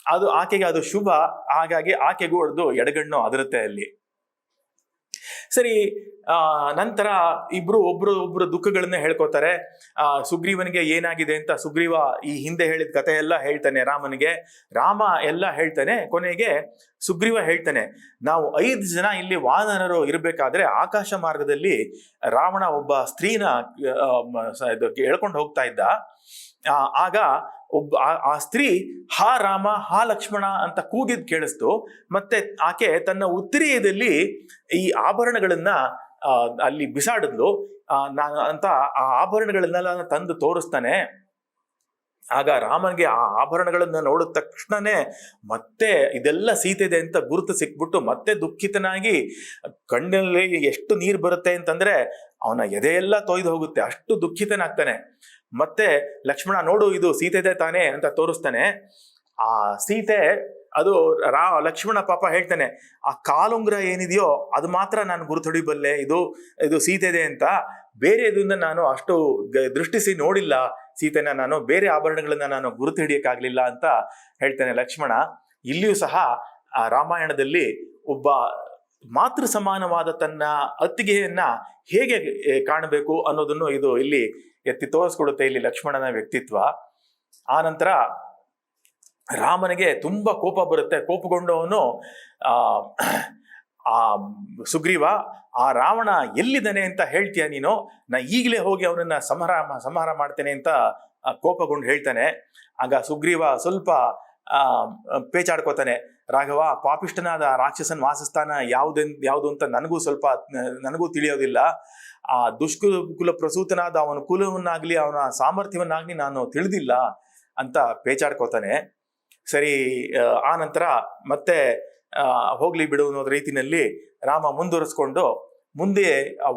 ಅದು ಆಕೆಗೆ ಅದು ಶುಭ. ಹಾಗಾಗಿ ಆಕೆಗೂ ಅದು ಎಡಗಣ್ಣು ಅದರುತ್ತೆ ಅಲ್ಲಿ. ಸರಿ, ನಂತರ ಒಬ್ರು ದುಃಖಗಳನ್ನ ಹೇಳ್ಕೊತಾರೆ. ಸುಗ್ರೀವನಿಗೆ ಏನಾಗಿದೆ ಅಂತ ಸುಗ್ರೀವ ಈ ಹಿಂದೆ ಹೇಳಿದ ಕಥೆ ಎಲ್ಲ ಹೇಳ್ತಾನೆ ರಾಮನಿಗೆ. ರಾಮ ಎಲ್ಲ ಹೇಳ್ತಾನೆ. ಕೊನೆಗೆ ಸುಗ್ರೀವ ಹೇಳ್ತಾನೆ, ನಾವು 5 ಜನ ಇಲ್ಲಿ ವಾನರರು ಇರಬೇಕಾದ್ರೆ ಆಕಾಶ ಮಾರ್ಗದಲ್ಲಿ ರಾವಣ ಒಬ್ಬ ಸ್ತ್ರೀನ ಎಳ್ಕೊಂಡು ಹೋಗ್ತಾ ಇದ್ದ. ಆಗ ಆ ಸ್ತ್ರೀ ಹಾ ರಾಮ ಹಾ ಲಕ್ಷ್ಮಣ ಅಂತ ಕೂಗಿದ್ ಕೇಳಿಸ್ತು. ಮತ್ತೆ ಆಕೆ ತನ್ನ ಉತ್ತರೀಯದಲ್ಲಿ ಈ ಆಭರಣಗಳನ್ನ ಅಲ್ಲಿ ಬಿಸಾಡಿದ್ಲು ಅಂತ ಆ ಆಭರಣಗಳನ್ನೆಲ್ಲ ತಂದು ತೋರಿಸ್ತಾನೆ. ಆಗ ರಾಮನಿಗೆ ಆ ಆಭರಣಗಳನ್ನ ನೋಡಿದ ತಕ್ಷಣನೇ ಮತ್ತೆ ಇದೆಲ್ಲ ಸೀತೆದೆ ಅಂತ ಗುರುತು ಸಿಕ್ಬಿಟ್ಟು ಮತ್ತೆ ದುಃಖಿತನಾಗಿ ಕಣ್ಣಲ್ಲಿ ಎಷ್ಟು ನೀರು ಬರುತ್ತೆ ಅಂತಂದ್ರೆ ಅವನ ಎದೆಯೆಲ್ಲ ತೊಯ್ದು ಹೋಗುತ್ತೆ, ಅಷ್ಟು ದುಃಖಿತನಾಗ್ತಾನೆ. ಮತ್ತೆ ಲಕ್ಷ್ಮಣ, ನೋಡು ಇದು ಸೀತೆದೆ ತಾನೆ ಅಂತ ತೋರಿಸ್ತಾನೆ. ಆ ಸೀತೆ ಅದು ಲಕ್ಷ್ಮಣ ಪಾಪ ಹೇಳ್ತಾನೆ, ಆ ಕಾಲುಂಗ್ರ ಏನಿದೆಯೋ ಅದು ಮಾತ್ರ ನಾನು ಗುರುತೊಡಿಬಲ್ಲೆ, ಇದು ಸೀತೆದೆ ಅಂತ. ಬೇರೆ ಇದನ್ನ ನಾನು ಅಷ್ಟು ದೃಷ್ಟಿಸಿ ನೋಡಿಲ್ಲ ಸೀತೆನ, ನಾನು ಬೇರೆ ಆಭರಣಗಳನ್ನ ನಾನು ಗುರುತು ಹಿಡಿಯಕ್ಕಾಗ್ಲಿಲ್ಲ ಅಂತ ಹೇಳ್ತಾನೆ ಲಕ್ಷ್ಮಣ. ಇಲ್ಲಿಯೂ ಸಹ ಆ ರಾಮಾಯಣದಲ್ಲಿ ಒಬ್ಬ ಮಾತೃ ಸಮಾನವಾದ ತನ್ನ ಅತ್ತಿಗೆಯನ್ನ ಹೇಗೆ ಕಾಣಬೇಕು ಅನ್ನೋದನ್ನು ಇದು ಇಲ್ಲಿ ಎತ್ತಿ ತೋರಿಸ್ಕೊಡುತ್ತೆ ಇಲ್ಲಿ ಲಕ್ಷ್ಮಣನ ವ್ಯಕ್ತಿತ್ವ. ಆ ನಂತರ ರಾಮನಿಗೆ ತುಂಬಾ ಕೋಪ ಬರುತ್ತೆ. ಕೋಪಗೊಂಡವನು ಆ ಸುಗ್ರೀವ, ಆ ರಾವಣ ಎಲ್ಲಿದ್ದಾನೆ ಅಂತ ಹೇಳ್ತೀಯ ನೀನು? ನಾ ಈಗಲೇ ಹೋಗಿ ಅವನನ್ನ ಸಂಹಾರ ಮಾಡ್ತೇನೆ ಅಂತ ಕೋಪಗೊಂಡು ಹೇಳ್ತಾನೆ. ಆಗ ಸುಗ್ರೀವ ಸ್ವಲ್ಪ ಪೇಚಾಡ್ಕೋತಾನೆ. ರಾಘವ, ಪಾಪಿಷ್ಠನಾದ ರಾಕ್ಷಸನ್ ವಾಸಸ್ಥಾನ ಯಾವುದು ಅಂತ ನನಗೂ ತಿಳಿಯೋದಿಲ್ಲ. ಆ ದುಷ್ಕುಲ ಪ್ರಸೂತನಾದ ಅವನ ಕುಲವನ್ನಾಗ್ಲಿ ಅವನ ಸಾಮರ್ಥ್ಯವನ್ನಾಗ್ಲಿ ನಾನು ತಿಳಿದಿಲ್ಲ ಅಂತ ಪೇಚಾಡ್ಕೋತಾನೆ. ಸರಿ, ಆ ನಂತರ ಮತ್ತೆ ಹೋಗ್ಲಿ ಬಿಡು ಅನ್ನೋ ರೀತಿನಲ್ಲಿ ರಾಮ ಮುಂದುವರಿಸ್ಕೊಂಡು ಮುಂದೆ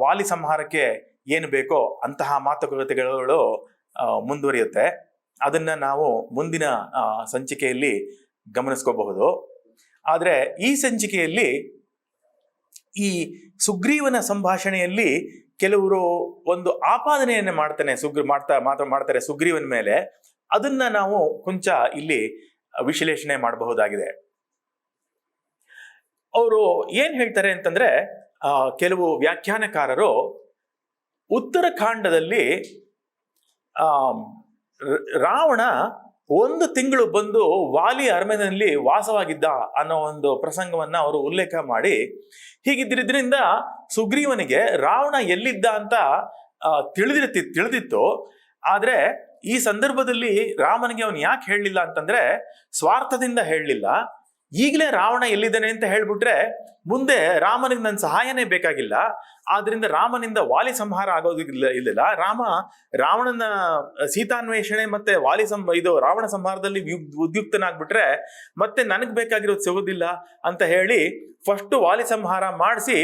ವಾಲಿ ಸಂಹಾರಕ್ಕೆ ಏನು ಬೇಕೋ ಅಂತಹ ಮಾತುಕತೆಗಳು ಮುಂದುವರಿಯುತ್ತೆ. ಅದನ್ನ ನಾವು ಮುಂದಿನ ಸಂಚಿಕೆಯಲ್ಲಿ ಗಮನಿಸ್ಕೋಬಹುದು. ಆದ್ರೆ ಈ ಸಂಚಿಕೆಯಲ್ಲಿ ಈ ಸುಗ್ರೀವನ ಸಂಭಾಷಣೆಯಲ್ಲಿ ಕೆಲವರು ಒಂದು ಆಪಾದನೆಯನ್ನ ಮಾಡ್ತಾರೆ ಸುಗ್ರೀವನ ಮೇಲೆ. ಅದನ್ನ ನಾವು ಕೊಂಚ ಇಲ್ಲಿ ವಿಶ್ಲೇಷಣೆ ಮಾಡಬಹುದಾಗಿದೆ. ಅವರು ಏನ್ ಹೇಳ್ತಾರೆ ಅಂತಂದ್ರೆ, ಕೆಲವು ವ್ಯಾಖ್ಯಾನಕಾರರು ಉತ್ತರಕಾಂಡದಲ್ಲಿ ರಾವಣ 1 ತಿಂಗಳು ಬಂದು ವಾಲಿ ಅರಮನೆಯಲ್ಲಿ ವಾಸವಾಗಿದ್ದ ಅನ್ನೋ ಒಂದು ಪ್ರಸಂಗವನ್ನ ಅವರು ಉಲ್ಲೇಖ ಮಾಡಿ, ಹೀಗಿದ್ರಿಂದ ಸುಗ್ರೀವನಿಗೆ ರಾವಣ ಎಲ್ಲಿದ್ದ ಅಂತ ತಿಳಿದಿತ್ತು. ಆದ್ರೆ ಈ ಸಂದರ್ಭದಲ್ಲಿ ರಾಮನಿಗೆ ಅವನು ಯಾಕೆ ಹೇಳಲಿಲ್ಲ ಅಂತಂದ್ರೆ, ಸ್ವಾರ್ಥದಿಂದ ಹೇಳಲಿಲ್ಲ. ಈಗಲೇ ರಾವಣ ಎಲ್ಲಿದ್ದಾನೆ ಅಂತ ಹೇಳ್ಬಿಟ್ರೆ ಮುಂದೆ ರಾಮನಿಗೆ ನನ್ನ ಸಹಾಯನೇ ಬೇಕಾಗಿಲ್ಲ, ಆದ್ರಿಂದ ರಾಮನಿಂದ ವಾಲಿ ಸಂಹಾರ ಆಗೋದಿಲ್ಲ. ರಾವಣನ ಸೀತಾನ್ವೇಷಣೆ ಮತ್ತೆ ರಾವಣ ಸಂಹಾರದಲ್ಲಿ ಉದ್ಯುಕ್ತನಾಗ್ಬಿಟ್ರೆ ಮತ್ತೆ ನನಗ್ ಬೇಕಾಗಿರೋದು ಸಿಗೋದಿಲ್ಲ ಅಂತ ಹೇಳಿ ಫಸ್ಟ್ ವಾಲಿ ಸಂಹಾರ ಮಾಡಿಸಿ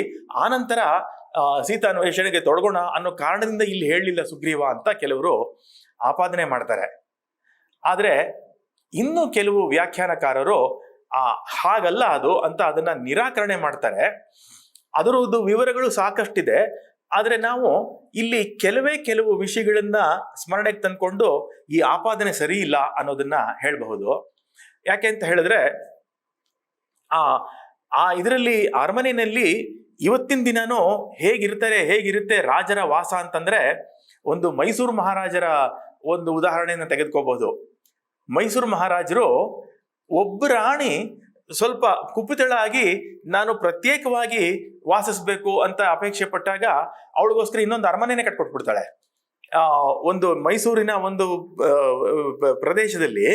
ಆನಂತರ ಸೀತಾನ್ವೇಷಣೆಗೆ ತೊಡಗೋಣ ಅನ್ನೋ ಕಾರಣದಿಂದ ಇಲ್ಲಿ ಹೇಳಲಿಲ್ಲ ಸುಗ್ರೀವ ಅಂತ ಕೆಲವರು ಆಪಾದನೆ ಮಾಡ್ತಾರೆ. ಆದ್ರೆ ಇನ್ನು ಕೆಲವು ವ್ಯಾಖ್ಯಾನಕಾರರು ಹಾಗಲ್ಲ ಅದು ಅಂತ ಅದನ್ನ ನಿರಾಕರಣೆ ಮಾಡ್ತಾರೆ. ಅದರದ್ದು ವಿವರಗಳು ಸಾಕಷ್ಟಿದೆ. ಆದ್ರೆ ನಾವು ಇಲ್ಲಿ ಕೆಲವು ವಿಷಯಗಳನ್ನ ಸ್ಮರಣೆಗೆ ತಂದ್ಕೊಂಡು ಈ ಆಪಾದನೆ ಸರಿ ಇಲ್ಲ ಅನ್ನೋದನ್ನ ಹೇಳಬಹುದು. ಯಾಕೆ ಅಂತ ಹೇಳಿದ್ರೆ, ಇದರಲ್ಲಿ ಅರಮನೆಯಲ್ಲಿ ಇವತ್ತಿನ ದಿನಾನು ಹೇಗಿರುತ್ತೆ ರಾಜರ ವಾಸ ಅಂತಂದ್ರೆ, ಒಂದು ಮೈಸೂರು ಮಹಾರಾಜರ ಒಂದು ಉದಾಹರಣೆಯನ್ನು ತೆಗೆದುಕೋಬಹುದು. ಮೈಸೂರು ಮಹಾರಾಜರು ಒಬ್ಬ ರಾಣಿ ಸ್ವಲ್ಪ ಕುಪಿತಳಾಗಿ ನಾನು ಪ್ರತ್ಯೇಕವಾಗಿ ವಾಸಿಸ್ಬೇಕು ಅಂತ ಅಪೇಕ್ಷೆ ಪಟ್ಟಾಗ ಅವಳಿಗೋಸ್ಕರ ಇನ್ನೊಂದು ಅರಮನೆನೇ ಕಟ್ಕೊಟ್ಬಿಡ್ತಾಳೆ. ಒಂದು ಮೈಸೂರಿನ ಒಂದು ಪ್ರದೇಶದಲ್ಲಿ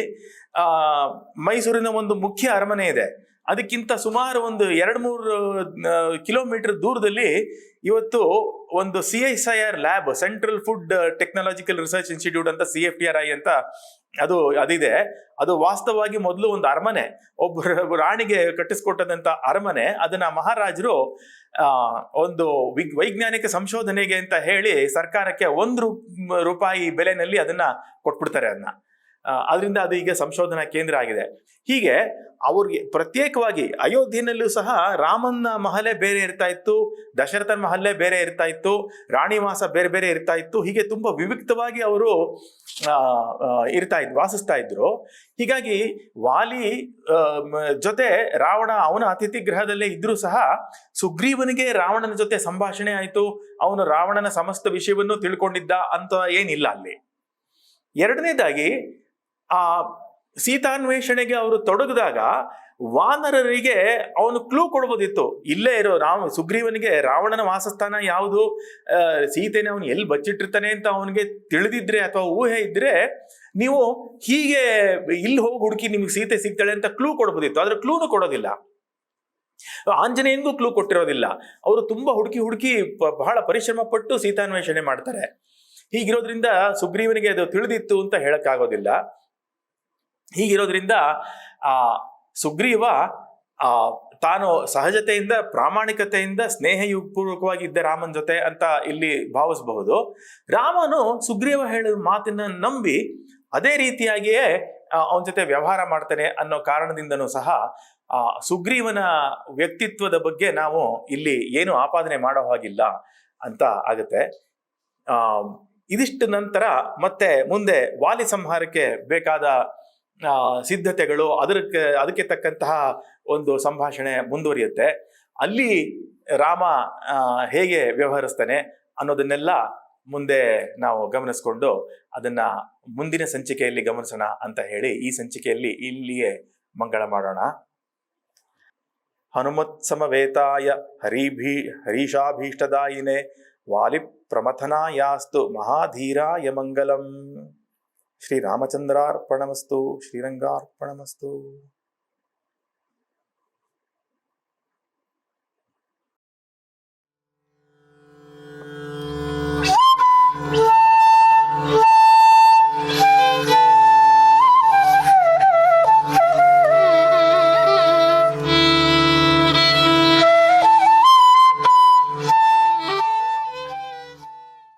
ಮೈಸೂರಿನ ಒಂದು ಮುಖ್ಯ ಅರಮನೆ ಇದೆ. ಅದಕ್ಕಿಂತ ಸುಮಾರು ಒಂದು 2-3 ಕಿಲೋಮೀಟರ್ ದೂರದಲ್ಲಿ ಇವತ್ತು ಒಂದು CSIR lab, central food technological research institute ಅಂತ CFTRI ಅಂತ ಅದಿದೆ. ಅದು ವಾಸ್ತವವಾಗಿ ಮೊದಲು ಒಂದು ಅರಮನೆ, ಒಬ್ಬ ರಾಣಿಗೆ ಕಟ್ಟಿಸ್ಕೊಟ್ಟದಂತ ಅರಮನೆ. ಅದನ್ನ ಮಹಾರಾಜರು ಒಂದು ವೈಜ್ಞಾನಿಕ ಸಂಶೋಧನೆಗೆ ಅಂತ ಹೇಳಿ ಸರ್ಕಾರಕ್ಕೆ ₹1 ಬೆಲೆನಲ್ಲಿ ಅದನ್ನ ಕೊಟ್ಬಿಡ್ತಾರೆ. ಅದರಿಂದ ಅದು ಈಗ ಸಂಶೋಧನಾ ಕೇಂದ್ರ ಆಗಿದೆ. ಹೀಗೆ ಅವ್ರಿಗೆ ಪ್ರತ್ಯೇಕವಾಗಿ ಅಯೋಧ್ಯೆಯಲ್ಲೂ ಸಹ ರಾಮನ ಮಹಲೆ ಬೇರೆ ಇರ್ತಾ ಇತ್ತು, ದಶರಥನ ಮಹಲೆ ಬೇರೆ ಇರ್ತಾ ಇತ್ತು, ರಾಣಿವಾಸ ಬೇರೆ ಇರ್ತಾ ಇತ್ತು. ಹೀಗೆ ತುಂಬಾ ವಿವಿಕ್ತವಾಗಿ ಅವರು ವಾಸಿಸ್ತಾ ಇದ್ರು. ಹೀಗಾಗಿ ವಾಲಿ ಜೊತೆ ರಾವಣ ಅವನ ಅತಿಥಿ ಗೃಹದಲ್ಲೇ ಇದ್ರೂ ಸಹ ಸುಗ್ರೀವನಿಗೆ ರಾವಣನ ಜೊತೆ ಸಂಭಾಷಣೆ ಆಯ್ತು. ಅವನು ರಾವಣನ ಸಮಸ್ತ ವಿಷಯವನ್ನು ತಿಳ್ಕೊಂಡಿದ್ದ ಅಂತ ಏನಿಲ್ಲ ಅಲ್ಲಿ. ಎರಡನೇದಾಗಿ ಸೀತಾನ್ವೇಷಣೆಗೆ ಅವರು ತೊಡಗಿದಾಗ ವಾನರರಿಗೆ ಅವನು ಕ್ಲೂ ಕೊಡ್ಬೋದಿತ್ತು. ಇಲ್ಲೇ ಇರೋ ಸುಗ್ರೀವನಿಗೆ ರಾವಣನ ವಾಸಸ್ಥಾನ ಯಾವುದು, ಸೀತೆನ ಅವನು ಎಲ್ಲಿ ಬಚ್ಚಿಟ್ಟಿರ್ತಾನೆ ಅಂತ ಅವನಿಗೆ ತಿಳಿದಿದ್ರೆ ಅಥವಾ ಊಹೆ ಇದ್ರೆ ನೀವು ಹೀಗೆ ಇಲ್ಲಿ ಹೋಗಿ ಹುಡುಕಿ ನಿಮ್ಗೆ ಸೀತೆ ಸಿಗ್ತಾಳೆ ಅಂತ ಕ್ಲೂ ಕೊಡ್ಬೋದಿತ್ತು. ಆದ್ರೆ ಕ್ಲೂನು ಕೊಡೋದಿಲ್ಲ. ಆಂಜನೇಯನಿಗೂ ಕ್ಲೂ ಕೊಟ್ಟಿರೋದಿಲ್ಲ. ಅವರು ತುಂಬಾ ಹುಡುಕಿ ಬಹಳ ಪರಿಶ್ರಮ ಪಟ್ಟು ಸೀತಾನ್ವೇಷಣೆ ಮಾಡ್ತಾರೆ. ಹೀಗಿರೋದ್ರಿಂದ ಸುಗ್ರೀವನಿಗೆ ಅದು ತಿಳಿದಿತ್ತು ಅಂತ ಹೇಳಕ್ಕಾಗೋದಿಲ್ಲ. ಹೀಗಿರೋದ್ರಿಂದ ಸುಗ್ರೀವ ತಾನು ಸಹಜತೆಯಿಂದ, ಪ್ರಾಮಾಣಿಕತೆಯಿಂದ, ಸ್ನೇಹಪೂರ್ವಕವಾಗಿದ್ದ ರಾಮನ ಜೊತೆ ಅಂತ ಇಲ್ಲಿ ಭಾವಿಸಬಹುದು. ರಾಮನು ಸುಗ್ರೀವ ಹೇಳಿದ ಮಾತನ್ನ ನಂಬಿ ಅದೇ ರೀತಿಯಾಗಿಯೇ ಅವನ ಜೊತೆ ವ್ಯವಹಾರ ಮಾಡ್ತಾನೆ ಅನ್ನೋ ಕಾರಣದಿಂದನೂ ಸಹ ಸುಗ್ರೀವನ ವ್ಯಕ್ತಿತ್ವದ ಬಗ್ಗೆ ನಾವು ಇಲ್ಲಿ ಏನು ಆಪಾದನೆ ಮಾಡೋ ಹಾಗಿಲ್ಲ ಅಂತ ಆಗುತ್ತೆ. ಇದಿಷ್ಟು ನಂತರ ಮತ್ತೆ ಮುಂದೆ ವಾಲಿ ಸಂಹಾರಕ್ಕೆ ಬೇಕಾದ ಸಿದ್ಧತೆಗಳು, ಅದಕ್ಕೆ ತಕ್ಕಂತಹ ಒಂದು ಸಂಭಾಷಣೆ ಮುಂದುವರಿಯುತ್ತೆ. ಅಲ್ಲಿ ರಾಮ ಹೇಗೆ ವ್ಯವಹರಿಸ್ತಾನೆ ಅನ್ನೋದನ್ನೆಲ್ಲ ಮುಂದೆ ನಾವು ಗಮನಿಸ್ಕೊಂಡು ಅದನ್ನ ಮುಂದಿನ ಸಂಚಿಕೆಯಲ್ಲಿ ಗಮನಿಸೋಣ ಅಂತ ಹೇಳಿ ಈ ಸಂಚಿಕೆಯಲ್ಲಿ ಇಲ್ಲಿಯೇ ಮಂಗಳ ಮಾಡೋಣ. ಹನುಮತ್ ಸಮವೇತಾಯ ಹರೀಶಾಭೀಷ್ಟದಾಯಿನೇ ವಾಲಿ ಪ್ರಮಥನಾಯಾಸ್ತು ಮಹಾಧೀರಾಯ ಮಂಗಲಂ. ಶ್ರೀರಾಮಚಂದ್ರಾರ್ಪಣಮಸ್ತು. ಶ್ರೀರಂಗಾರ್ಪಣಮಸ್ತು.